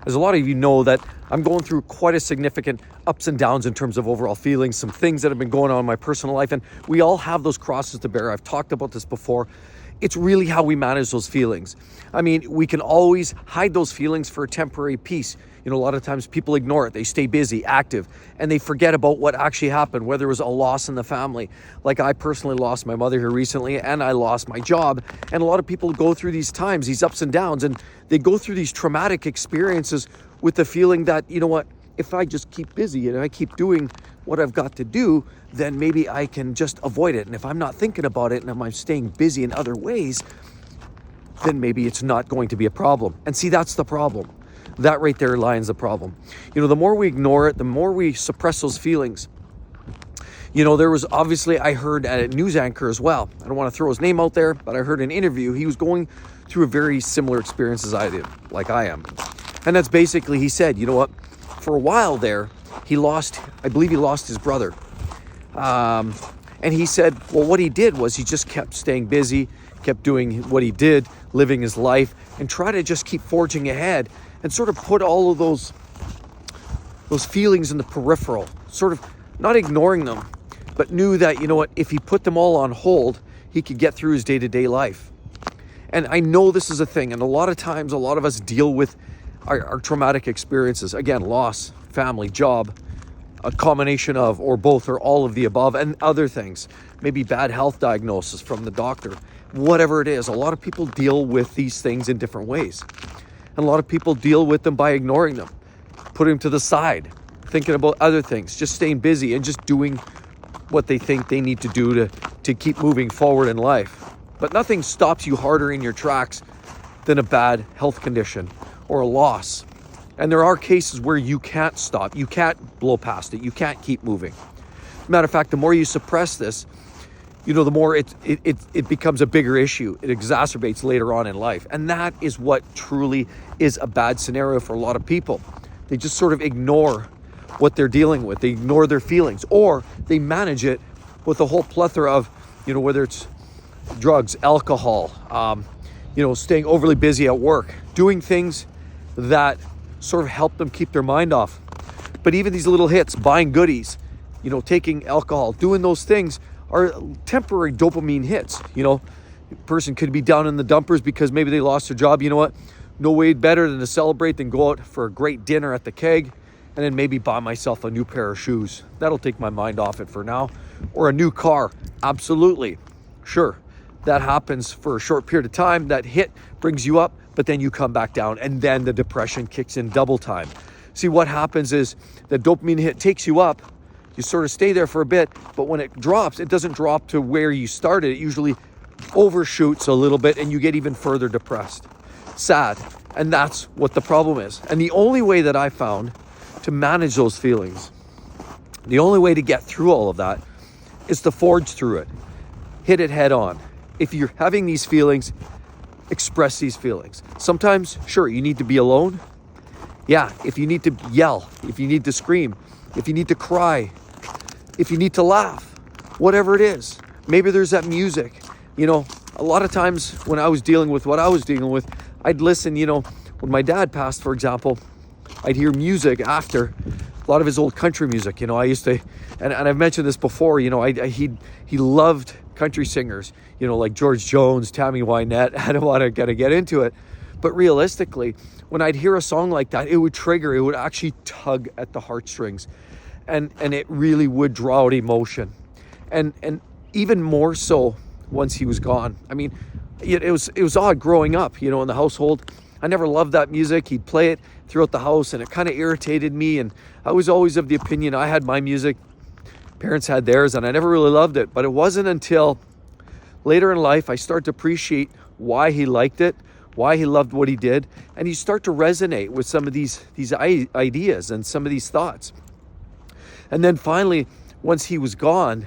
As a lot of you know, that I'm going through quite a significant ups and downs in terms of overall feelings, some things that have been going on in my personal life, and we all have those crosses to bear. I've talked about this before. It's really how we manage those feelings. I mean, we can always hide those feelings for a temporary peace. You know, a lot of times people ignore it. They stay busy, active, and they forget about what actually happened, whether it was a loss in the family. Like I personally lost my mother here recently, and I lost my job. And a lot of people go through these times, these ups and downs, and they go through these traumatic experiences with the feeling that, you know what, if I just keep busy and I keep doing what I've got to do, then maybe I can just avoid it. And if I'm not thinking about it and if I'm staying busy in other ways, then maybe it's not going to be a problem. And see, that's the problem. That right there lies the problem. You know, the more we ignore it, the more we suppress those feelings. You know, there was obviously, I heard a news anchor as well. I don't want to throw his name out there, but I heard an interview. He was going through a very similar experience as I did, like I am. And that's basically, he said, you know what, for a while there, I believe he lost his brother. And he said, well, what he did was he just kept staying busy, kept doing what he did, living his life, and try to just keep forging ahead and sort of put all of those feelings in the peripheral, sort of not ignoring them, but knew that, you know what, if he put them all on hold, he could get through his day-to-day life. And I know this is a thing, and a lot of times, a lot of us deal with our traumatic experiences. Again, loss, family, job, a combination of, or both, or all of the above, and other things. Maybe bad health diagnosis from the doctor. Whatever it is, a lot of people deal with these things in different ways. And a lot of people deal with them by ignoring them, putting them to the side, thinking about other things, just staying busy and just doing what they think they need to do to keep moving forward in life. But nothing stops you harder in your tracks than a bad health condition or a loss. And there are cases where you can't stop, you can't blow past it, you can't keep moving. Matter of fact, the more you suppress this, you know, the more it becomes a bigger issue. It exacerbates later on in life. And that is what truly is a bad scenario for a lot of people. They just sort of ignore what they're dealing with. They ignore their feelings, or they manage it with a whole plethora of, you know, whether it's drugs, alcohol, you know, staying overly busy at work, doing things that sort of help them keep their mind off. But even these little hits, buying goodies, you know, taking alcohol, doing those things are temporary dopamine hits. You know, a person could be down in the dumpers because maybe they lost their job. You know what? No way better than to celebrate than go out for a great dinner at the Keg and then maybe buy myself a new pair of shoes. That'll take my mind off it for now. Or a new car. Absolutely. Sure. That happens for a short period of time. That hit brings you up, but then you come back down, and then the depression kicks in double time. See, what happens is the dopamine hit takes you up. You sort of stay there for a bit, but when it drops, it doesn't drop to where you started. It usually overshoots a little bit, and you get even further depressed. Sad. And that's what the problem is. And the only way that I found to manage those feelings, the only way to get through all of that, is to forge through it. Hit it head on. If you're having these feelings, express these feelings. Sometimes, sure, you need to be alone. Yeah, if you need to yell, if you need to scream, if you need to cry, if you need to laugh, whatever it is. Maybe there's that music. You know, a lot of times when I was dealing with what I was dealing with, I'd listen, you know, when my dad passed, for example, I'd hear music after, a lot of his old country music. You know, I used to, and I've mentioned this before, you know, he loved country singers, you know, like George Jones, Tammy Wynette. I don't want to get into it, but realistically, when I'd hear a song like that, it would actually tug at the heartstrings, and it really would draw out emotion, and even more so once he was gone. I mean, it was odd growing up, you know, in the household. I never loved that music. He'd play it throughout the house, and it kind of irritated me, and I was always of the opinion I had my music, parents had theirs, and I never really loved it. But it wasn't until later in life I started to appreciate why he liked it, why he loved what he did, and you start to resonate with some of these ideas and some of these thoughts. And then finally, once he was gone,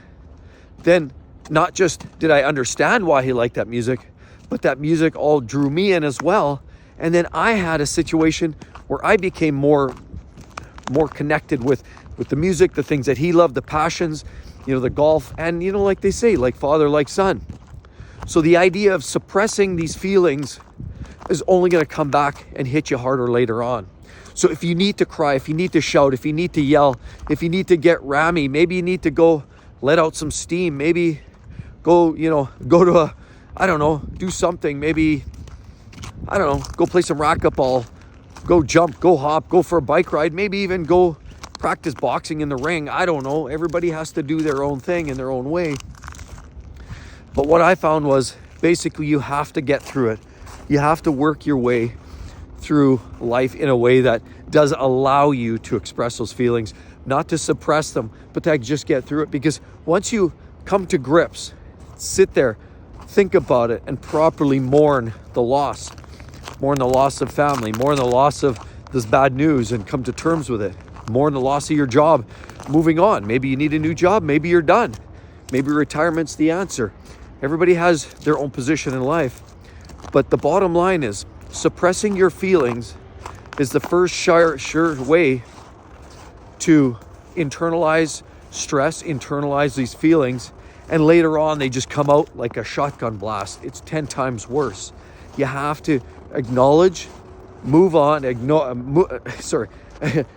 then not just did I understand why he liked that music, but that music all drew me in as well. And then I had a situation where I became more connected with the music, the things that he loved, the passions, you know, the golf, and, you know, like they say, like father, like son. So the idea of suppressing these feelings is only going to come back and hit you harder later on. So if you need to cry, if you need to shout, if you need to yell, if you need to get rammy, maybe you need to go let out some steam, maybe go, go to I don't know, do something, maybe, I don't know, go play some racquetball, go jump, go hop, go for a bike ride, maybe even go practice boxing in the ring. I don't know. Everybody has to do their own thing in their own way. But what I found was basically you have to get through it. You have to work your way through life in a way that does allow you to express those feelings, not to suppress them, but to just get through it. Because once you come to grips, sit there, think about it, and properly mourn the loss of family, mourn the loss of this bad news and come to terms with it, mourn the loss of your job, moving on. Maybe you need a new job, maybe you're done, maybe retirement's the answer. Everybody has their own position in life, but the bottom line is suppressing your feelings is the first sure way to internalize stress, internalize these feelings, and later on they just come out like a shotgun blast. It's 10 times worse. You have to acknowledge, move on,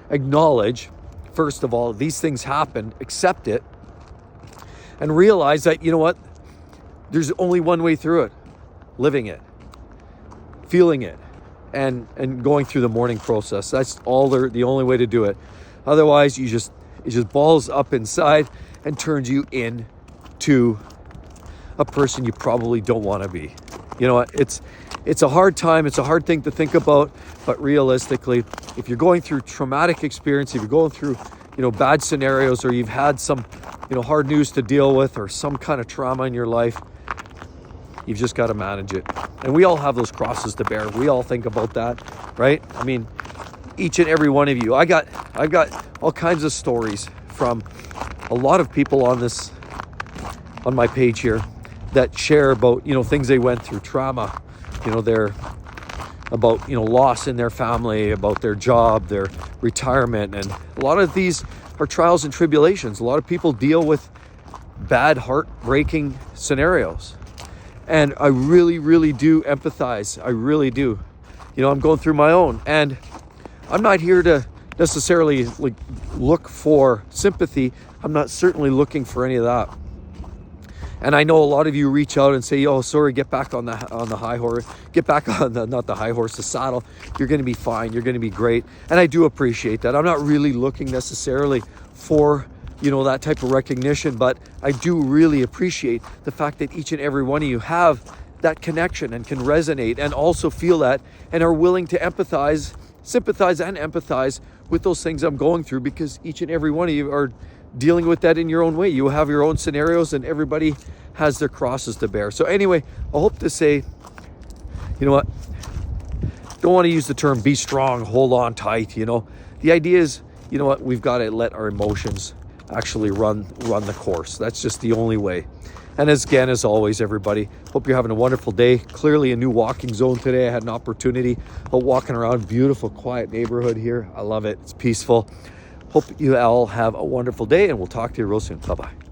acknowledge, first of all, these things happen, accept it, and realize that, you know what, there's only one way through it: living it, feeling it, and going through the mourning process. That's the only way to do it. Otherwise, it just balls up inside and turns you into a person you probably don't want to be. You know what? It's a hard time. It's a hard thing to think about, but realistically, if you're going through traumatic experience, if you're going through, bad scenarios, or you've had some, hard news to deal with, or some kind of trauma in your life, you've just got to manage it. And we all have those crosses to bear. We all think about that, right? I mean, each and every one of you. I got all kinds of stories from a lot of people on my page here that share about, things they went through, trauma, they're about, loss in their family, about their job, their retirement. And a lot of these are trials and tribulations. A lot of people deal with bad, heartbreaking scenarios. And I really, really do empathize. I really do. I'm going through my own. And I'm not here to necessarily look for sympathy. I'm not certainly looking for any of that. And I know a lot of you reach out and say, "Oh, sorry, get back on the high horse. Get back on the saddle. You're going to be fine. You're going to be great." And I do appreciate that. I'm not really looking necessarily for, that type of recognition, but I do really appreciate the fact that each and every one of you have that connection and can resonate and also feel that and are willing to sympathize and empathize with those things I'm going through, because each and every one of you are dealing with that in your own way. You have your own scenarios, and everybody has their crosses to bear. So anyway, I hope to say, you know what, don't want to use the term be strong, hold on tight. The idea is, we've got to let our emotions actually run the course. That's just the only way. And as always, everybody, hope you're having a wonderful day. Clearly a new walking zone today. I had an opportunity of walking around beautiful, quiet neighborhood here. I love it. It's peaceful. Hope you all have a wonderful day, and we'll talk to you real soon. Bye-bye.